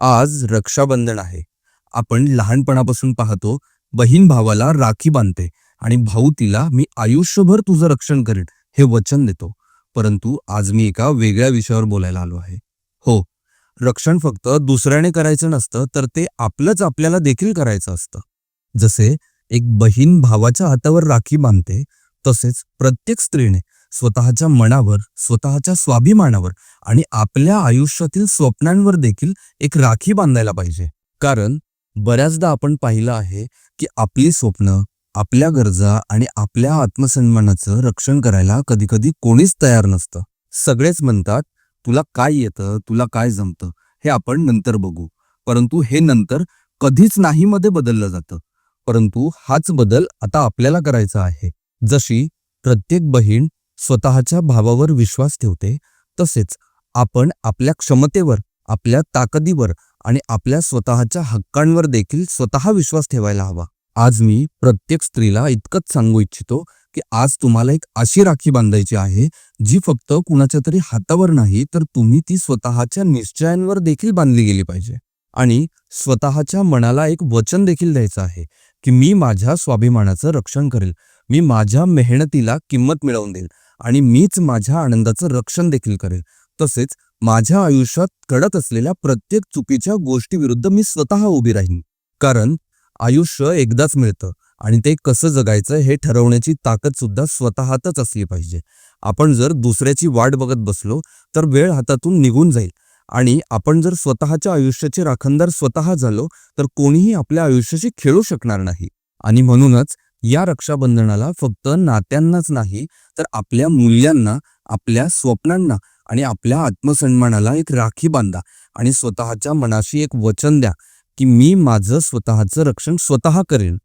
आज रक्षाबंधन आहे. आपण लहानपणापासून पाहतो, बहीण भावाला राखी बांधते आणि भाऊ तिला मी आयुष्यभर तुझं रक्षण करेन हे वचन देतो. परंतु आज मी एका वेगळ्या विषयावर बोलायला आलो आहे. हो, रक्षण फक्त दुसऱ्याने करायचं नसतं, तर ते आपलंच आपल्याला देखील करायचं असतं. जसे एक बहीण भावाच्या हातावर राखी बांधते, तसेच प्रत्येक स्त्रीने स्वतःच्या मनावर, स्वतःच्या स्वाभिमानावर आणि आपल्या आयुष्यातील स्वप्नांवर देखील एक राखी बांधायला पाहिजे. कारण बऱ्याचदा आपण पाहिलं आहे की आपली स्वप्न, आपल्या गरजा आणि आपल्या आत्मसन्मानाचं रक्षण करायला कधी-कधी कोणीच तयार नसतं. सगळेच म्हणतात, "तुला काय येतं? तुला काय जमतं? हे आपण नंतर बघू." परंतु हे नंतर कधीच नाही मध्ये बदललं जातं. परंतु हाच बदल आता आपल्याला करायचा आहे. जशी प्रत्येक बहीण स्वतःच्या भावावर विश्वास ठेवते, तसेच आपण आपल्या क्षमतेवर, आपल्या ताकदीवर आणि आपल्या स्वतःच्या हक्कांवर देखील स्वतः विश्वास ठेवायला हवा. आज मी प्रत्येक स्त्रीला इतकंच सांगू इच्छितो, की आज तुम्हाला एक अशी राखी बांधायची आहे, जी फक्त कुणाच्या तरी हातावर नाही, तर तुम्ही ती स्वतःच्या निश्चयांवर देखील बांधली गेली पाहिजे. आणि स्वतःच्या मनाला एक वचन देखील द्यायचं आहे, की मी माझ्या स्वाभिमानाचं रक्षण करेल. मी माझ्या मेहनतीला किंमत मिळवून देईल आणि मीच माझ्या आनंदाचं रक्षण देखील करेल. तसेच माझ्या आयुष्यात घडत असलेल्या प्रत्येक चुकीच्या गोष्टीविरुद्ध मी स्वतः उभी राहीन. कारण आयुष्य एकदाच मिळतं आणि ते कसं जगायचं हे ठरवण्याची ताकद सुद्धा स्वतःतच असली पाहिजे. आपण जर दुसऱ्याची वाट बघत बसलो तर वेळ हातातून निघून जाईल आणि आपण जर स्वतःच्या आयुष्याचे राखणदार स्वतः झालो तर कोणीही आपल्या आयुष्याशी खेळू शकणार नाही. आणि म्हणूनच या रक्षाबंधनाला फक्त नात्यांनाच नाही, तर आपल्या मूल्यांना, आपल्या स्वप्नांना आणि आपल्या आत्मसन्मानाला एक राखी बांधा आणि स्वतःच्या मनाशी एक वचन द्या, की मी माझं स्वतःचं रक्षण स्वतः करेन.